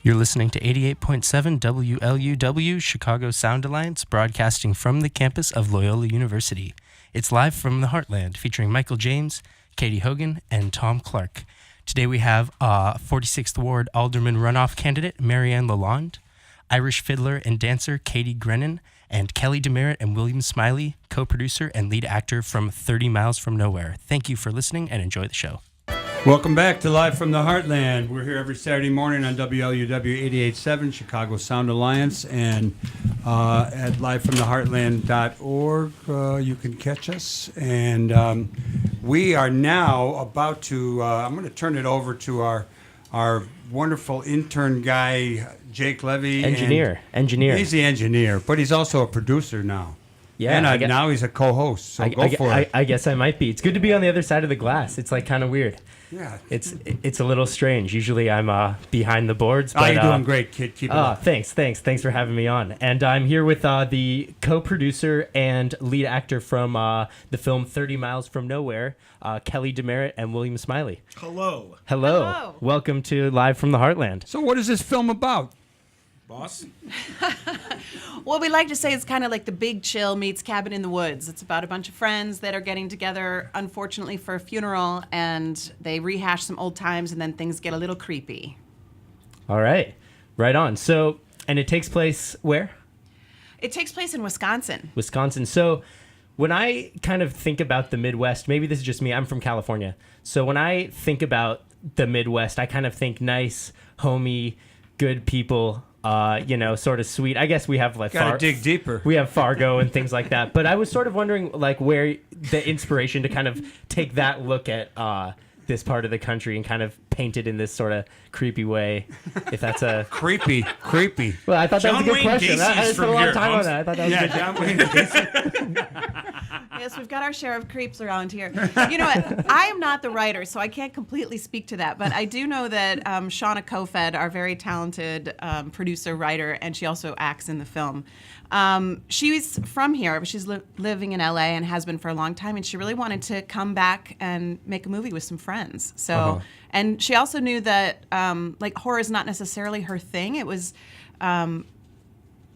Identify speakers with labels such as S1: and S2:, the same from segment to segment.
S1: You're listening to 88.7 WLUW Chicago Sound Alliance, broadcasting from the campus of Loyola University. It's live from the Heartland, featuring Michael James, Katy Hogan, and Thom Clark. Today we have 46th Ward Alderman runoff candidate Marianne Lalonde, Irish fiddler and dancer Katy Grennan, and Kelly Demaret and William Smillie, co-producer and lead actor from 30 Miles from Nowhere. Thank you for listening and enjoy the show.
S2: Welcome back to Live from the Heartland. We're here every Saturday morning on WLUW 88.7 Chicago Sound Alliance, and at livefromtheheartland.org you can catch us. And we are now about to, I'm going to turn it over to our wonderful intern guy, Jake Levy.
S3: Engineer.
S2: He's the engineer, but he's also a producer now.
S3: Yeah,
S2: and now he's a co-host, so go for it.
S3: I guess I might be. It's good to be on the other side of the glass. It's like kind of weird.
S2: Yeah.
S3: It's a little strange. Usually I'm behind the boards. But,
S2: you're doing great, kid. Keep it up.
S3: Thanks for having me on. And I'm here with the co-producer and lead actor from the film 30 Miles from Nowhere, Kelly Demaret and William Smillie.
S4: Hello.
S3: Welcome to Live from the Heartland.
S2: So what is this film about?
S4: Boss?
S5: Well, we like to say it's kind of like The Big Chill meets Cabin in the Woods. It's about a bunch of friends that are getting together, unfortunately, for a funeral, and they rehash some old times, and then things get a little creepy.
S3: All right. Right on. So, and it takes place where?
S5: It takes place in Wisconsin.
S3: So when I kind of think about the Midwest, maybe this is just me, I'm from California. So when I think about the Midwest, I kind of think nice, homey, good people, sort of sweet. I guess we have like
S2: Gotta dig deeper.
S3: We have Fargo and things like that. But I was sort of wondering like where the inspiration to kind of take that look at this part of the country and kind of paint it in this sort of creepy way. If that's a
S2: creepy.
S3: Well, I thought that was a good
S4: Wayne
S3: question. I spent a long time on that. I thought that was good.
S2: John Wayne Gacy.
S5: Yes, we've got our share of creeps around here. You know what? I am not the writer, so I can't completely speak to that. But I do know that Shauna Kofed, our very talented producer, writer, and she also acts in the film. She's from here, but she's living in LA and has been for a long time. And she really wanted to come back and make a movie with some friends. So, and she also knew that horror is not necessarily her thing. It was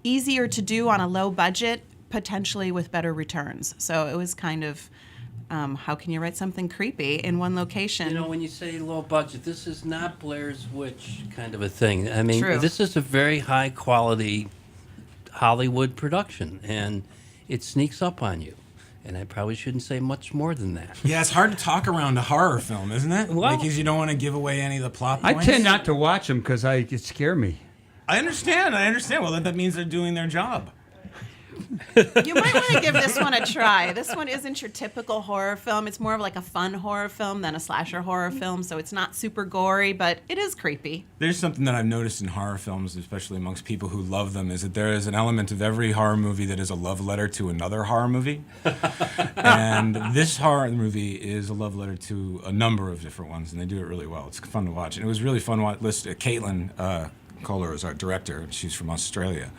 S5: easier to do on a low budget, potentially with better returns. So it was kind of, how can you write something creepy in one location?
S6: You know, when you say low budget, this is not Blair's Witch kind of a thing. I mean,
S5: True.
S6: This is a very high quality Hollywood production, and it sneaks up on you. And I probably shouldn't say much more than that.
S4: Yeah, it's hard to talk around a horror film, isn't it?
S6: Well-
S4: Because you don't want to give away any of the plot
S2: I
S4: points.
S2: tend not to watch them because it scare me.
S4: I understand. Well, that means they're doing their job.
S5: You might want to give this one a try. This one isn't your typical horror film. It's more of like a fun horror film than a slasher horror film, so it's not super gory, but it is creepy.
S4: There's something that I've noticed in horror films, especially amongst people who love them, is that there is an element of every horror movie that is a love letter to another horror movie. And this horror movie is a love letter to a number of different ones, and they do it really well. It's fun to watch. And it was really fun to watch. Caitlin Kohler is our director. She's from Australia.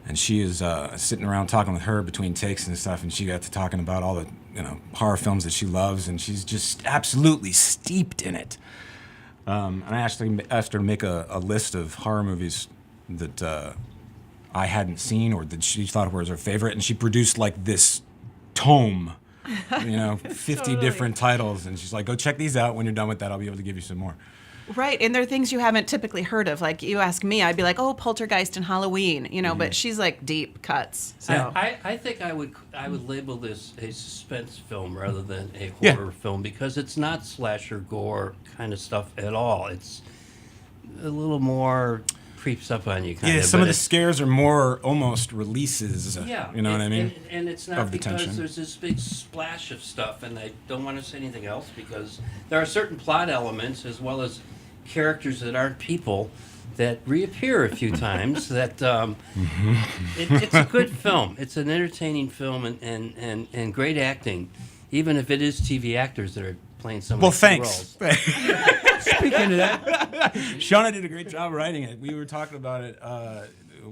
S4: And she is sitting around talking with her between takes and stuff, and she got to talking about all the horror films that she loves, and she's just absolutely steeped in it. And I actually asked her to make a list of horror movies that I hadn't seen or that she thought was her favorite, and she produced like this tome, 50
S5: Totally.
S4: different titles, and she's like, go check these out. When you're done with that, I'll be able to give you some more.
S5: Right, and there are things you haven't typically heard of. Like, you ask me, I'd be like, oh, Poltergeist and Halloween, but she's like deep cuts. So
S6: I think I would label this a suspense film rather than a horror film, because it's not slasher gore kind of stuff at all. It's a little more creeps up on you kind of.
S4: Yeah, some of the scares are more almost releases.
S6: Yeah,
S4: you know what I mean?
S6: And it's not
S4: Of the
S6: because
S4: tension.
S6: there's this big splash of stuff, and I don't want to say anything else, because there are certain plot elements as well as characters that aren't people that reappear a few times. That it's a good film. It's an entertaining film and great acting, even if it is TV actors that are playing some of the
S4: thanks.
S6: roles.
S2: Speaking of that,
S4: Shauna did a great job writing it. We were talking about it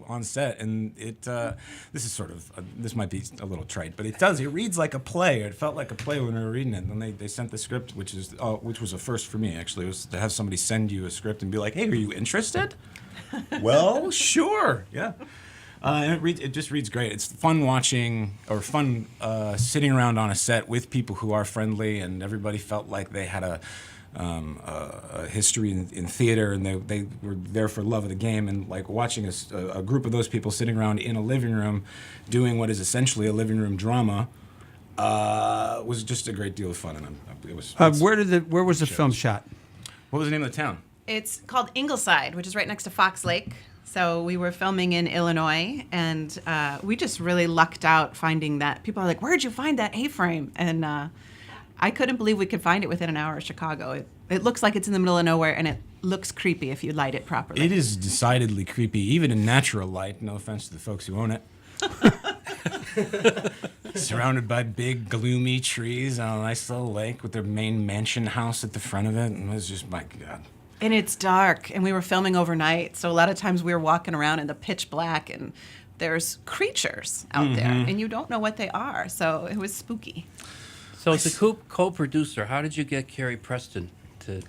S4: on set, and this is sort of this might be a little trite, but it reads like a play. It felt like a play when we were reading it. And then they sent the script, which was a first for me actually, was to have somebody send you a script and be like, "Hey, are you interested?" Well, sure, yeah. And it just reads great. It's fun sitting around on a set with people who are friendly, and everybody felt like they had a history in theater, and they were there for love of the game, and like watching a group of those people sitting around in a living room doing what is essentially a living room drama was just a great deal of fun. And it was.
S2: Where was the film shot?
S4: What was the name of the town?
S5: It's called Ingleside, which is right next to Fox Lake. So we were filming in Illinois, and we just really lucked out finding that. People are like, "Where'd you find that A-frame?" And I couldn't believe we could find it within an hour of Chicago. It looks like it's in the middle of nowhere, and it looks creepy if you light it properly.
S4: It is decidedly creepy, even in natural light. No offense to the folks who own it. Surrounded by big, gloomy trees on a nice little lake with their main mansion house at the front of it. And it was just, my God.
S5: And it's dark, and we were filming overnight, so a lot of times we were walking around in the pitch black, and there's creatures out there, and you don't know what they are, so it was spooky.
S6: So as a co-producer, how did you get Carrie Preston to...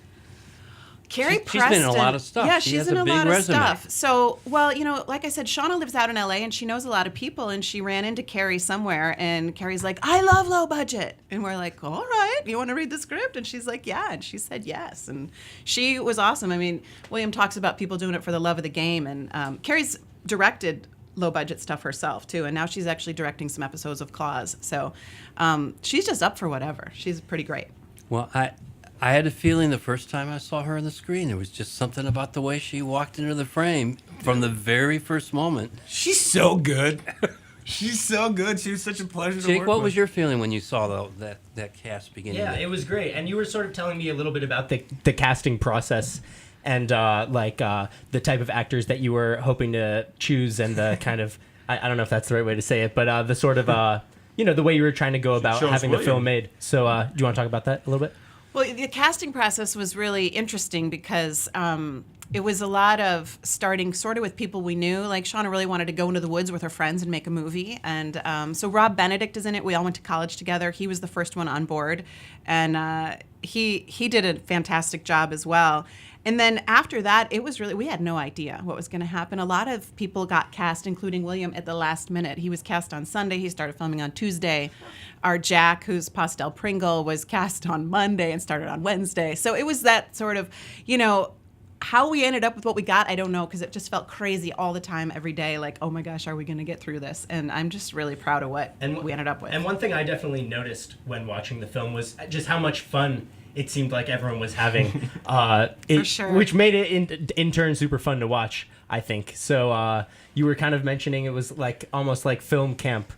S5: Carrie
S6: She's been in a lot of stuff.
S5: Yeah,
S6: She
S5: she's
S6: has
S5: in
S6: a
S5: a
S6: big
S5: lot
S6: resume.
S5: of stuff. So, well, like I said, Shauna lives out in LA, and she knows a lot of people, and she ran into Carrie somewhere, and Carrie's like, "I love low budget." And we're like, "All right, you want to read the script?" And she's like, "Yeah." And she said yes. And she was awesome. I mean, William talks about people doing it for the love of the game, and Carrie's directed low budget stuff herself too, and now she's actually directing some episodes of Claws. So she's just up for whatever. She's pretty great.
S6: Well, I had a feeling the first time I saw her on the screen, there was just something about the way she walked into the frame from the very first moment.
S4: She's so good. She's so good. She was such a pleasure to
S6: Jake,
S4: work
S6: what
S4: with.
S6: was your feeling when you saw that cast beginning?
S3: Yeah, it was great. And you were sort of telling me a little bit about the casting process and the type of actors that you were hoping to choose, and the kind of, I don't know if that's the right way to say it, but the sort of, the way you were trying to go about having the film made. So do you want to talk about that a little bit?
S5: Well, the casting process was really interesting because it was a lot of starting sort of with people we knew. Like Shauna really wanted to go into the woods with her friends and make a movie. And so Rob Benedict is in it. We all went to college together. He was the first one on board. And he did a fantastic job as well. And then after that, it was really, we had no idea what was going to happen. A lot of people got cast, including William, at the last minute. He was cast on Sunday. He started filming on Tuesday. Our Jack, who's Pastel Pringle, was cast on Monday and started on Wednesday. So it was that sort of, how we ended up with what we got, I don't know, because it just felt crazy all the time, every day. Like, oh my gosh, are we going to get through this? And I'm just really proud of what we ended up with.
S3: And one thing I definitely noticed when watching the film was just how much fun it seemed like everyone was having,
S5: For sure.
S3: which made it in turn super fun to watch, I think. So you were kind of mentioning it was like almost like film camp.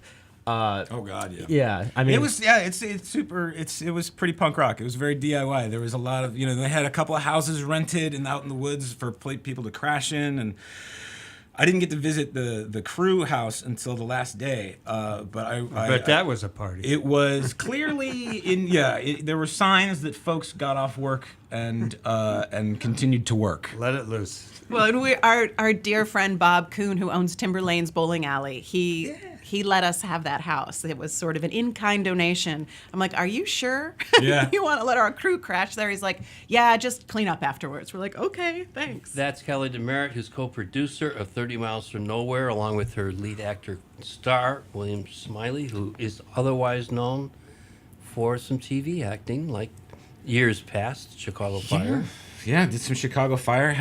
S4: Oh God, yeah.
S3: Yeah, I mean,
S4: it was it's super. It was pretty punk rock. It was very DIY. There was a lot of they had a couple of houses rented and out in the woods for people to crash in, and I didn't get to visit the crew house until the last day. But I
S2: bet that was a party.
S4: It was clearly there were signs that folks got off work and continued to work.
S2: Let it loose.
S5: Well, and our dear friend Bob Kuhn, who owns Timberlane's Bowling Alley, he let us have that house. It was sort of an in-kind donation. I'm like, are you sure?
S4: Yeah.
S5: You want to let our crew crash there? He's like, yeah, just clean up afterwards. We're like, okay, thanks.
S6: That's Kelly Demaret, who's co-producer of 30 Miles from Nowhere, along with her lead actor star, William Smillie, who is otherwise known for some TV acting, like years past, Chicago Fire.
S4: Yeah, did some Chicago Fire.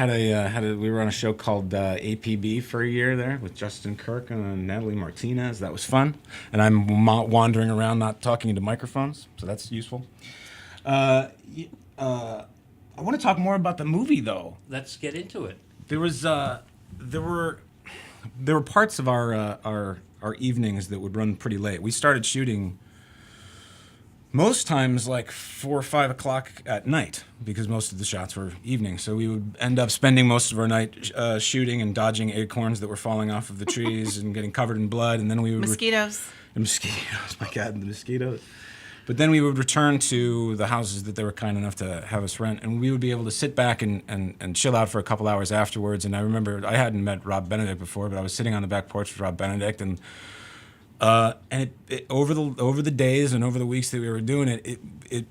S4: We were on a show called APB for a year there with Justin Kirk and Natalie Martinez. That was fun. And I'm wandering around not talking into microphones, so that's useful. I want to talk more about the movie, though.
S6: Let's get into it.
S4: There were parts of our evenings that would run pretty late. We started shooting most times like 4 or 5 o'clock at night because most of the shots were evening. So we would end up spending most of our night shooting and dodging acorns that were falling off of the trees and getting covered in blood. And then we would
S5: Mosquitoes.
S4: Mosquitoes, my God, the mosquitoes. But then we would return to the houses that they were kind enough to have us rent, and we would be able to sit back and chill out for a couple hours afterwards. And I remember I hadn't met Rob Benedict before, but I was sitting on the back porch with Rob Benedict, and over the days and over the weeks that we were doing it,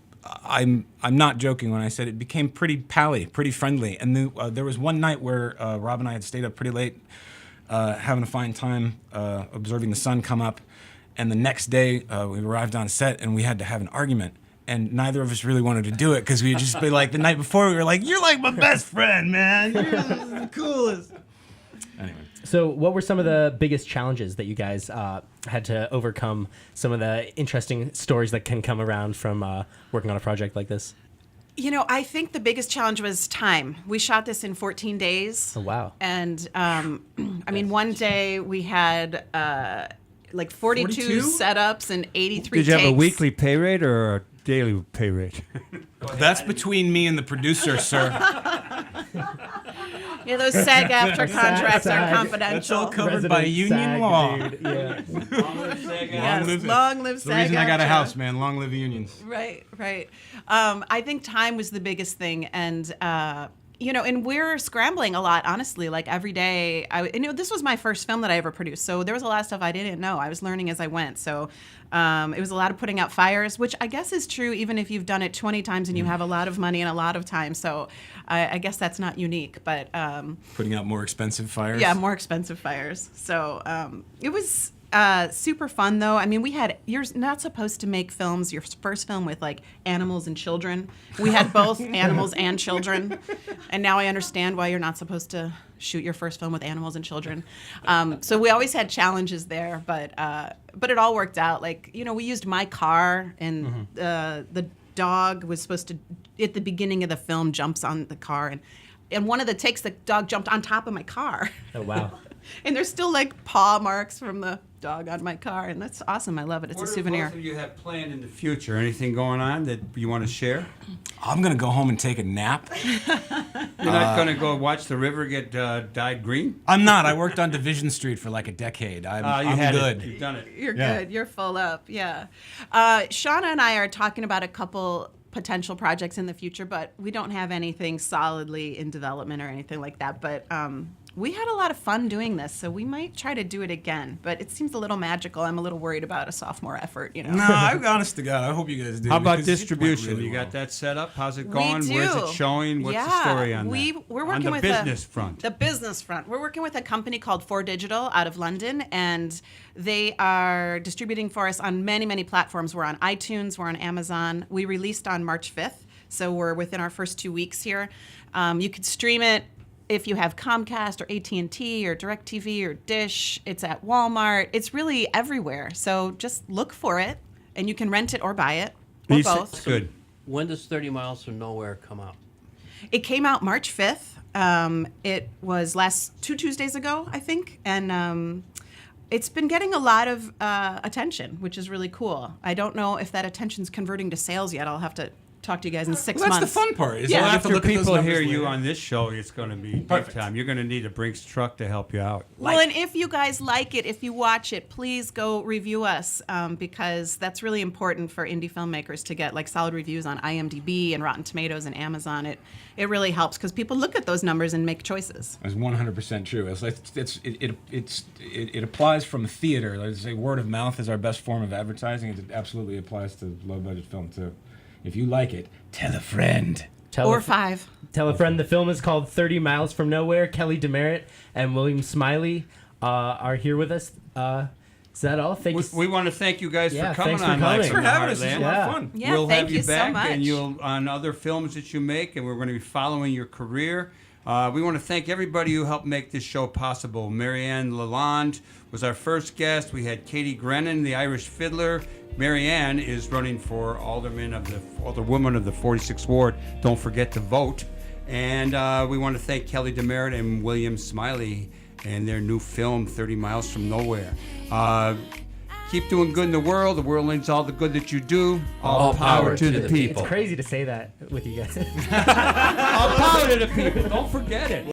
S4: I'm not joking when I said it became pretty pally, pretty friendly. And then, there was one night where Rob and I had stayed up pretty late, having a fine time observing the sun come up. And the next day, we arrived on set, and we had to have an argument. And neither of us really wanted to do it because we'd just be like, the night before, we were like, "You're like my best friend, man. You're the coolest." Anyway.
S3: So what were some of the biggest challenges that you guys had to overcome? Some of the interesting stories that can come around from working on a project like this?
S5: You know, I think the biggest challenge was time. We shot this in 14 days.
S3: Oh, wow.
S5: And, I mean, one day we had like 42 setups and 83
S2: Did you have a
S5: takes.
S2: weekly pay rate or a daily pay rate?
S4: That's between me and the producer, sir.
S5: Yeah, those SAG-AFTRA contracts are
S3: SAG.
S5: confidential.
S4: That's all covered
S3: Resident
S4: by union
S3: SAG,
S4: law.
S3: dude. Yeah.
S5: Yes, long live
S4: It's the reason I got a
S5: SAG-AFTRA.
S4: house, man. Long live the unions.
S5: Right. I think time was the biggest thing, and you know, and we're scrambling a lot, honestly. Like every day, this was my first film that I ever produced, so there was a lot of stuff I didn't know. I was learning as I went, so it was a lot of putting out fires, which I guess is true even if you've done it 20 times and you have a lot of money and a lot of time. So I guess that's not unique, but
S4: Putting out more expensive fires.
S5: yeah, more expensive fires. So it was super fun, though. I mean, you're not supposed to make films, your first film, with like animals and children. We had both animals and children, and now I understand why you're not supposed to shoot your first film with animals and children. So we always had challenges there, but it all worked out. Like, you know, we used my car, and the dog was supposed to, at the beginning of the film, jumps on the car, and one of the takes, the dog jumped on top of my car.
S3: Oh, wow.
S5: And there's still like paw marks from the dog on my car, and that's awesome. I love it. It's a souvenir.
S2: What do both of you have planned in the future? Anything going on that you want to share?
S4: I'm going to go home and take a nap.
S2: You're not going to go watch the river get dyed green?
S4: I'm not. I worked on Division Street for like a decade. I'm good.
S2: You've done it.
S5: You're
S4: Yeah.
S5: good. You're full up. Yeah. Shauna and I are talking about a couple potential projects in the future, but we don't have anything solidly in development or anything like that. But we had a lot of fun doing this, so we might try to do it again. But it seems a little magical. I'm a little worried about a sophomore effort, you know.
S4: No, honest to God, I hope you guys do.
S2: How about
S4: because it went
S2: distribution?
S4: really
S2: You got
S4: well.
S2: that set up? How's it
S5: We
S2: going? Where's it
S5: do.
S2: showing? What's the story on that?
S5: We're working
S2: on the
S5: with
S2: business front.
S5: The business front. We're working with a company called 4Digital out of London, and they are distributing for us on many, many platforms. We're on iTunes. We're on Amazon. We released on March 5th, so we're within our first 2 weeks here. You could stream it if you have Comcast or AT&T or DirecTV or Dish. It's at Walmart. It's really everywhere. So just look for it, and you can rent it or buy it, or
S2: These-
S5: both.
S2: Good.
S6: When does 30 Miles from Nowhere come out?
S5: It came out March 5th. It was two Tuesdays ago, I think. And it's been getting a lot of attention, which is really cool. I don't know if that attention's converting to sales yet. I'll have to talk to you guys in 6
S4: Well, that's
S5: months.
S4: the fun part. Is
S5: Yeah.
S4: I
S2: Well,
S4: get to
S2: after
S4: look at those
S2: people
S4: numbers
S2: hear you
S4: later.
S2: on this show, it's going to be big
S4: Perfect.
S2: time. You're going to need a Brinks truck to help you out.
S5: Well, and if you guys like it, if you watch it, please go review us because that's really important for indie filmmakers to get like solid reviews on IMDb and Rotten Tomatoes and Amazon. It really helps because people look at those numbers and make choices.
S4: That's 100% true. It applies from theater. Like I say, word of mouth is our best form of advertising. It absolutely applies to low budget film too. If you like it, tell a friend.
S5: Or 5.
S3: Tell a friend. The film is called 30 Miles from Nowhere. Kelly Demaret and William Smillie are here with us. Is that all? Thank you.
S2: We want to thank you guys
S3: Yeah,
S2: for coming
S3: thanks for
S2: on Live
S3: coming.
S2: from
S4: For
S2: the
S4: having us. It's a
S2: Heartland.
S4: lot
S3: Yeah.
S4: of fun.
S5: Yeah,
S2: We'll
S5: thank
S2: have you
S5: you so
S2: back,
S5: much.
S2: and you'll on other films that you make, and we're going to be following your career. We want to thank everybody who helped make this show possible. Marianne Lalonde was our first guest. We had Katy Grennan, the Irish fiddler. Marianne is running for alderwoman of the 46th Ward. Don't forget to vote. And we want to thank Kelly Demaret and William Smillie and their new film, 30 Miles from Nowhere. Keep doing good in the world. The world needs all the good that you do. All power to the people.
S3: It's crazy to say that with you guys.
S2: All power to the people. Don't forget it.